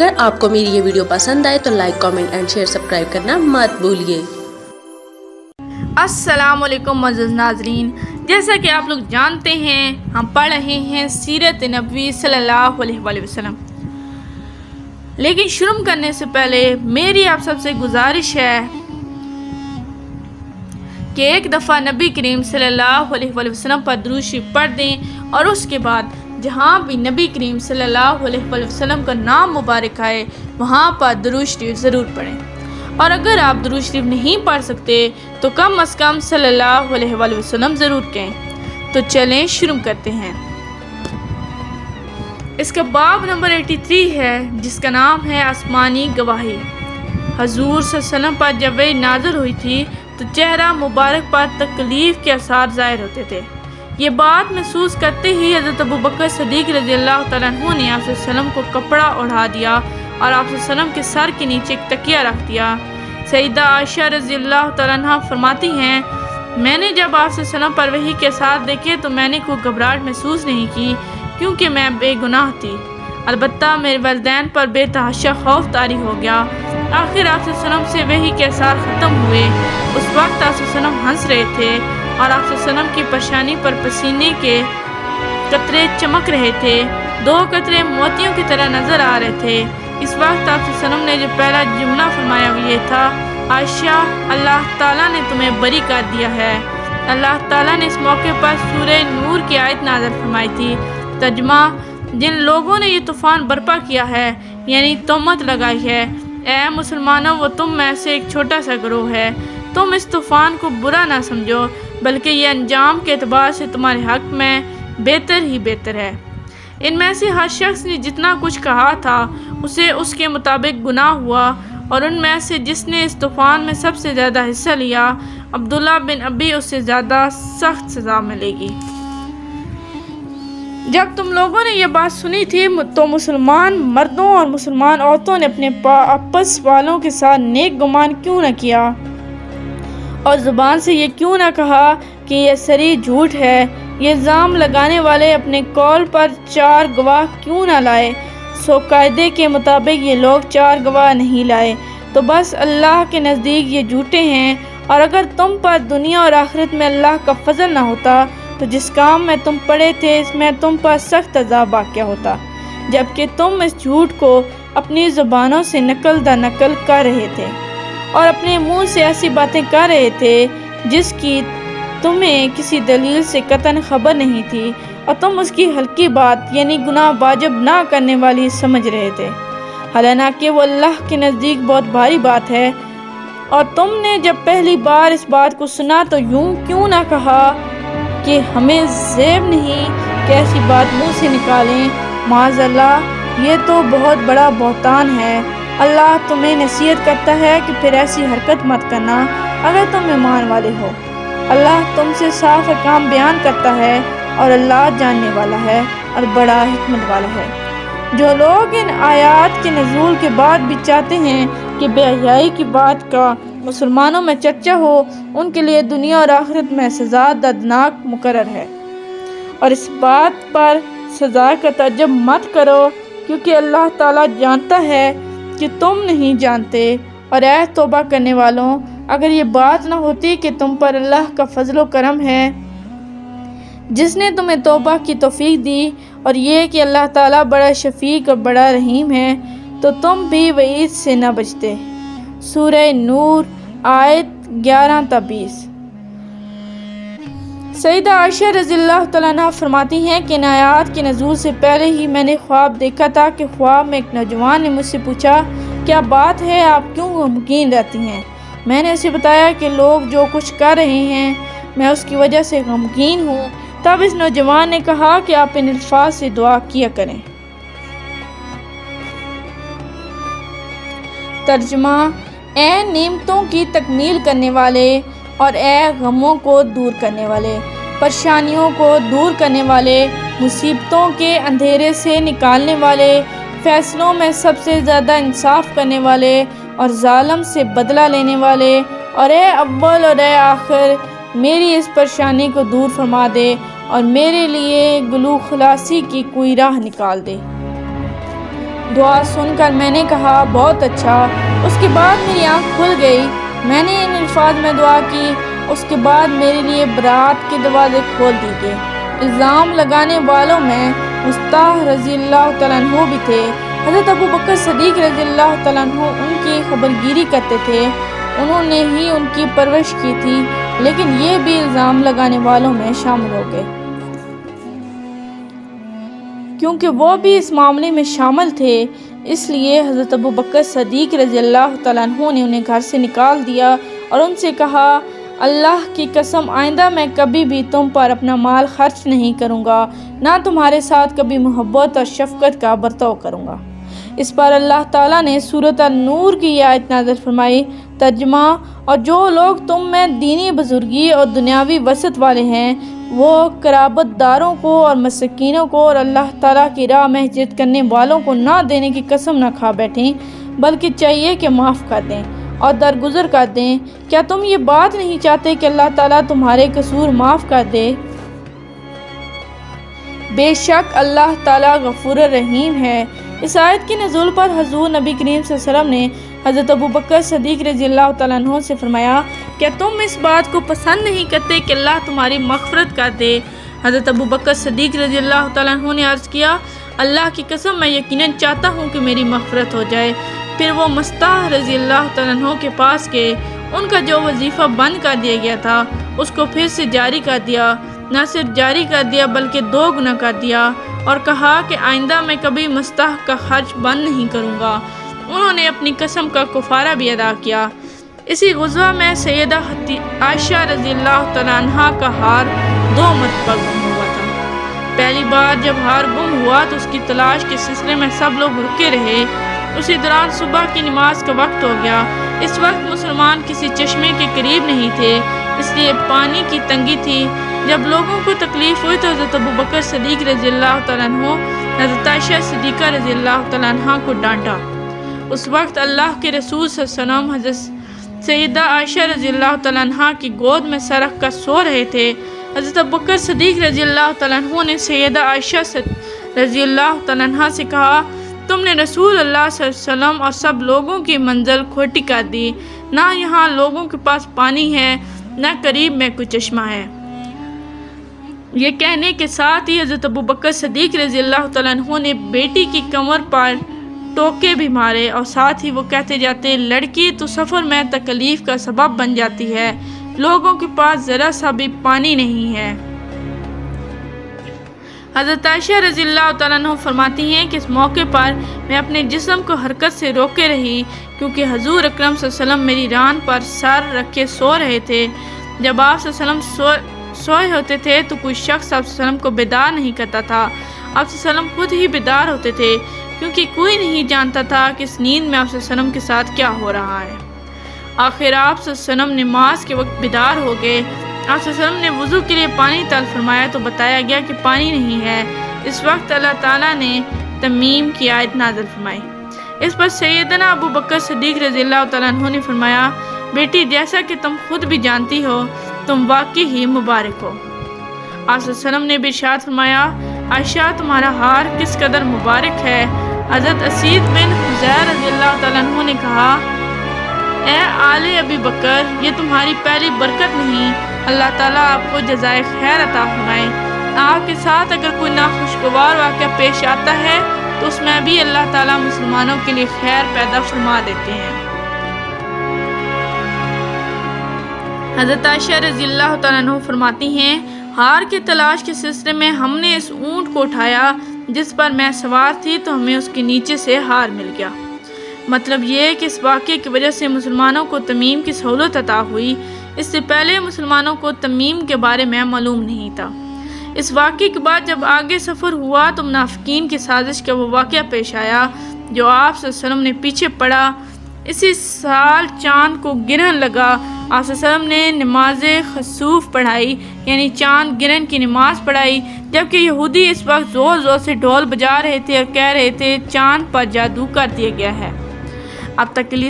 اگر آپ کو میری یہ ویڈیو پسند آئے تو like comment and share subscribe کرنا مت بھولیے۔ السلام علیکم معزز ناظرین، جیسا کہ آپ لوگ جانتے ہیں ہم پڑھ رہے ہیں سیرت نبوی صلی اللہ علیہ وآلہ وسلم، لیکن شروع کرنے سے پہلے میری آپ سب سے گزارش ہے کہ ایک دفعہ نبی کریم صلی اللہ علیہ وآلہ وسلم پر درود شریف پڑھ دیں اور اس کے بعد جہاں بھی نبی کریم صلی اللہ علیہ وآلہ وسلم کا نام مبارک آئے وہاں پر درود شریف ضرور پڑھیں، اور اگر آپ درود شریف نہیں پڑھ سکتے تو کم از کم صلی اللہ علیہ وآلہ وسلم ضرور کہیں۔ تو چلیں شروع کرتے ہیں۔ اس کا باب نمبر 83 ہے جس کا نام ہے آسمانی گواہی۔ حضور صلی اللہ علیہ وسلم پر جب وحی نازل ہوئی تھی تو چہرہ مبارک پر تکلیف کے آثار ظاہر ہوتے تھے۔ یہ بات محسوس کرتے ہی حضرت ابوبکر صدیق رضی اللہ تعالیٰ عنہ نے آپ صلی اللہ علیہ وسلم کو کپڑا اوڑھا دیا اور آپ صلی اللہ علیہ وسلم کے سر کے نیچے ایک تکیہ رکھ دیا۔ سیدہ عائشہ رضی اللہ تعالیٰ عنہ فرماتی ہیں، میں نے جب آپ صلی اللہ علیہ وسلم پر وحی کے ساتھ دیکھے تو میں نے کوئی گھبراہٹ محسوس نہیں کی کیونکہ میں بے گناہ تھی، البتہ میرے والدین پر بے تحاشا خوف طاری ہو گیا۔ آخر آپ صلی اللہ علیہ وسلم سے وحی کے اثار ختم ہوئے۔ اس وقت آپ صلی اللہ علیہ وسلم ہنس رہے تھے اور آپ صلی اللہ علیہ وسلم کی پیشانی پر پسینے کے قطرے چمک رہے تھے، 2 قطرے موتیوں کی طرح نظر آ رہے تھے۔ اس وقت آپ صلی اللہ علیہ وسلم نے جو پہلا جملہ فرمایا وہ یہ تھا، عائشہ اللہ تعالیٰ نے تمہیں بری کر دیا ہے۔ اللہ تعالیٰ نے اس موقع پر سورہ نور کی آیت نازل فرمائی تھی۔ ترجمہ، جن لوگوں نے یہ طوفان برپا کیا ہے یعنی تہمت لگائی ہے، اے مسلمانوں وہ تم میں سے ایک چھوٹا سا گروہ ہے، تم اس طوفان کو برا نہ سمجھو بلکہ یہ انجام کے اعتبار سے تمہارے حق میں بہتر ہی بہتر ہے۔ ان میں سے ہر شخص نے جتنا کچھ کہا تھا اسے اس کے مطابق گناہ ہوا، اور ان میں سے جس نے اس طوفان میں سب سے زیادہ حصہ لیا عبداللہ بن ابی، اس سے زیادہ سخت سزا ملے گی۔ جب تم لوگوں نے یہ بات سنی تھی تو مسلمان مردوں اور مسلمان عورتوں نے اپنے آپس والوں کے ساتھ نیک گمان کیوں نہ کیا اور زبان سے یہ کیوں نہ کہا کہ یہ صریح جھوٹ ہے؟ یہ الزام لگانے والے اپنے قول پر 4 گواہ کیوں نہ لائے؟ سو قاعدے کے مطابق یہ لوگ 4 گواہ نہیں لائے تو بس اللہ کے نزدیک یہ جھوٹے ہیں، اور اگر تم پر دنیا اور آخرت میں اللہ کا فضل نہ ہوتا تو جس کام میں تم پڑے تھے اس میں تم پر سخت عذاب واقع ہوتا، جبکہ تم اس جھوٹ کو اپنی زبانوں سے نقل در نقل کر رہے تھے اور اپنے منہ سے ایسی باتیں کر رہے تھے جس کی تمہیں کسی دلیل سے قطعاً خبر نہیں تھی، اور تم اس کی ہلکی بات یعنی گناہ واجب نہ کرنے والی سمجھ رہے تھے، حالانکہ وہ اللہ کے نزدیک بہت بھاری بات ہے۔ اور تم نے جب پہلی بار اس بات کو سنا تو یوں کیوں نہ کہا کہ ہمیں زیب نہیں کہ ایسی بات منہ سے نکالیں، معاذ اللہ یہ تو بہت بڑا بہتان ہے۔ اللہ تمہیں نصیحت کرتا ہے کہ پھر ایسی حرکت مت کرنا اگر تم ایمان والے ہو۔ اللہ تم سے صاف احکام بیان کرتا ہے اور اللہ جاننے والا ہے اور بڑا حکمت والا ہے۔ جو لوگ ان آیات کے نزول کے بعد بھی چاہتے ہیں کہ بے حیائی کی بات کا مسلمانوں میں چرچا ہو، ان کے لیے دنیا اور آخرت میں سزا دردناک مقرر ہے، اور اس بات پر سزا کا تعجب مت کرو کیونکہ اللہ تعالیٰ جانتا ہے کہ تم نہیں جانتے۔ اور اے توبہ کرنے والوں، اگر یہ بات نہ ہوتی کہ تم پر اللہ کا فضل و کرم ہے جس نے تمہیں توبہ کی توفیق دی، اور یہ کہ اللہ تعالیٰ بڑا شفیق اور بڑا رحیم ہے، تو تم بھی وعید سے نہ بچتے۔ سورہ نور آیت 11-20۔ سیدہ عائشہ رضی اللہ تعالیٰ عنہ فرماتی ہیں کہ ان آیات کے نزول سے پہلے ہی میں نے خواب دیکھا تھا کہ خواب میں ایک نوجوان نے مجھ سے پوچھا، کیا بات ہے آپ کیوں غمگین رہتی ہیں؟ میں نے اسے بتایا کہ لوگ جو کچھ کر رہے ہیں میں اس کی وجہ سے غمگین ہوں۔ تب اس نوجوان نے کہا کہ آپ ان الفاظ سے دعا کیا کریں۔ ترجمہ، اے نعمتوں کی تکمیل کرنے والے اور اے غموں کو دور کرنے والے، پریشانیوں کو دور کرنے والے، مصیبتوں کے اندھیرے سے نکالنے والے، فیصلوں میں سب سے زیادہ انصاف کرنے والے اور ظالم سے بدلہ لینے والے، اور اے اول اور اے آخر میری اس پریشانی کو دور فرما دے اور میرے لیے گلو خلاصی کی کوئی راہ نکال دے۔ دعا سن کر میں نے کہا بہت اچھا۔ اس کے بعد میری آنکھ کھل گئی۔ میں نے ان الفاظ میں دعا کی۔ اس کے بعد میرے لیے برات کے دروازے کھول دیے گئے۔ الزام لگانے والوں میں مصطح رضی اللہ تعالیٰ عنہ بھی تھے۔ حضرت ابوبکر صدیق رضی اللہ تعالیٰ عنہ ان کی خبرگیری کرتے تھے، انہوں نے ہی ان کی پرورش کی تھی، لیکن یہ بھی الزام لگانے والوں میں شامل ہو گئے کیونکہ وہ بھی اس معاملے میں شامل تھے۔ اس لیے حضرت ابوبکر صدیق رضی اللہ تعالیٰ عنہ نے انہیں گھر سے نکال دیا اور ان سے کہا، اللہ کی قسم آئندہ میں کبھی بھی تم پر اپنا مال خرچ نہیں کروں گا، نہ تمہارے ساتھ کبھی محبت اور شفقت کا برتاؤ کروں گا۔ اس پر اللہ تعالیٰ نے سورۃ النور کی یہ آیت نازل فرمائی۔ ترجمہ: اور جو لوگ تم میں دینی بزرگی اور دنیاوی وسعت والے ہیں، وہ قرابت داروں کو اور مسکینوں کو اور اللہ تعالیٰ کی راہ میں ہجرت کرنے والوں کو نہ دینے کی قسم نہ کھا بیٹھیں، بلکہ چاہیے کہ معاف کر دیں اور درگزر کر دیں۔ کیا تم یہ بات نہیں چاہتے کہ اللہ تعالیٰ تمہارے قصور معاف کر دے؟ بے شک اللہ تعالیٰ غفور الرحیم ہے۔ اس آیت کے نزول پر حضور نبی کریم صلی اللہ علیہ وسلم نے حضرت ابوبکر صدیق رضی اللہ تعالیٰ عنہ سے فرمایا، کیا تم اس بات کو پسند نہیں کرتے کہ اللہ تمہاری مغفرت کر دے؟ حضرت ابوبکر صدیق رضی اللہ تعالیٰ عنہ نے عرض کیا، اللہ کی قسم میں یقیناً چاہتا ہوں کہ میری مغفرت ہو جائے۔ پھر وہ مصطح رضی اللہ تعالیٰ عنہ کے پاس گئے، ان کا جو وظیفہ بند کر دیا گیا تھا اس کو پھر سے جاری کر دیا، نہ صرف جاری کر دیا بلکہ 2 گنا کر دیا، اور کہا کہ آئندہ میں کبھی مصطح کا خرچ بند نہیں کروں گا۔ انہوں نے اپنی قسم کا کفارہ بھی ادا کیا۔ اسی غزوہ میں سیدہ عائشہ رضی اللہ تعالیٰ عنہا کا ہار 2 مرتبہ گم ہوا تھا۔ پہلی بار جب ہار گم ہوا تو اس کی تلاش کے سلسلے میں سب لوگ رکے رہے۔ اسی دوران صبح کی نماز کا وقت ہو گیا۔ اس وقت مسلمان کسی چشمے کے قریب نہیں تھے، اس لیے پانی کی تنگی تھی۔ جب لوگوں کو تکلیف ہوئی تو حضرت ابوبکر صدیق رضی اللہ تعالیٰ عنہ حضرت عائشہ صدیقہ رضی اللہ تعالیٰ عنہ کو ڈانٹا۔ اس وقت اللہ کے رسول صلی اللہ علیہ وسلم حضرت سیدہ عائشہ رضی اللہ تعالیٰ عنہ کی گود میں سر رکھ کر سو رہے تھے۔ حضرت ابوبکر صدیق رضی اللہ تعالیٰ عنہ نے سیدہ عائشہ رضی اللہ تعالیٰ عنہ سے کہا، تم نے رسول اللہ صلی اللہ علیہ وسلم اور سب لوگوں کی منزل کھوٹی کر دی، نہ یہاں لوگوں کے پاس پانی ہے نہ قریب میں کوئی چشمہ ہے۔ یہ کہنے کے ساتھ ہی حضرت ابوبکر صدیق رضی اللہ تعالیٰ عنہ نے بیٹی کی کمر پر ٹوکے بھی مارے اور ساتھ ہی وہ کہتے جاتے، لڑکی تو سفر میں تکلیف کا سبب بن جاتی ہے، لوگوں کے پاس ذرا سا بھی پانی نہیں ہے۔ حضرت عائشہ رضی اللہ تعالیٰ عنہ فرماتی ہیں کہ اس موقع پر میں اپنے جسم کو حرکت سے روکے رہی، کیونکہ حضور اکرم صلی اللہ علیہ وسلم میری ران پر سر رکھے سو رہے تھے۔ جب آپ صلی اللہ علیہ وسلم سوئے ہوتے تھے تو کوئی شخص آپ صلی اللہ علیہ وسلم کو بیدار نہیں کرتا تھا۔ آپ صلی اللہ علیہ وسلم خود ہی بیدار ہوتے تھے، کیونکہ کوئی نہیں جانتا تھا کہ اس نیند میں آپ صلی اللہ علیہ وسلم کے ساتھ کیا ہو رہا ہے۔ آخر آپ صلی اللہ علیہ وسلم نماز کے وقت بیدار ہو گئے۔ آپ صلی اللہ علیہ وسلم نے وضو کے لیے پانی طلب فرمایا تو بتایا گیا کہ پانی نہیں ہے۔ اس وقت اللہ تعالیٰ نے تمیم کی آیت نازل فرمائی۔ اس پر سیدنا ابوبکر صدیق رضی اللہ تعالیٰ عنہ نے فرمایا، بیٹی جیسا کہ تم خود بھی جانتی ہو، تم واقعی ہی مبارک ہو۔ آپ صلی اللہ علیہ وسلم نے بھی ارشاد فرمایا، عائشہ تمہارا ہار کس قدر مبارک ہے۔ حضرت اسید بن حضیر رضی اللہ تعالیٰ عنہ نے کہا، اے آل ابی بکر، یہ تمہاری پہلی برکت نہیں، اللہ تعالیٰ آپ کو جزائے خیر عطا فرمائے۔ آپ کے ساتھ اگر کوئی ناخوشگوار واقعہ پیش آتا ہے تو اس میں بھی اللہ تعالیٰ مسلمانوں کے لیے خیر پیدا فرما دیتے ہیں۔ حضرت عائشہ رضی اللہ تعالیٰ عنہ فرماتی ہیں، ہار کی تلاش کے سلسلے میں ہم نے اس اونٹ کو اٹھایا جس پر میں سوار تھی تو ہمیں اس کے نیچے سے ہار مل گیا۔ مطلب یہ کہ اس واقعے کی وجہ سے مسلمانوں کو تمیم کی سہولت عطا ہوئی، اس سے پہلے مسلمانوں کو تمیم کے بارے میں معلوم نہیں تھا۔ اس واقعے کے بعد جب آگے سفر ہوا تو منافقین کی سازش کا وہ واقعہ پیش آیا جو آپ صلی اللہ علیہ وسلم نے پیچھے پڑا۔ اسی سال چاند کو گرہن لگا۔ آپ صلی اللہ علیہ وسلم نے نماز خسوف پڑھائی، یعنی چاند گرہن کی نماز پڑھائی، جبکہ یہودی اس وقت زور زور سے ڈھول بجا رہے تھے اور کہہ رہے تھے چاند پر جادو کر دیا گیا ہے۔ اب تک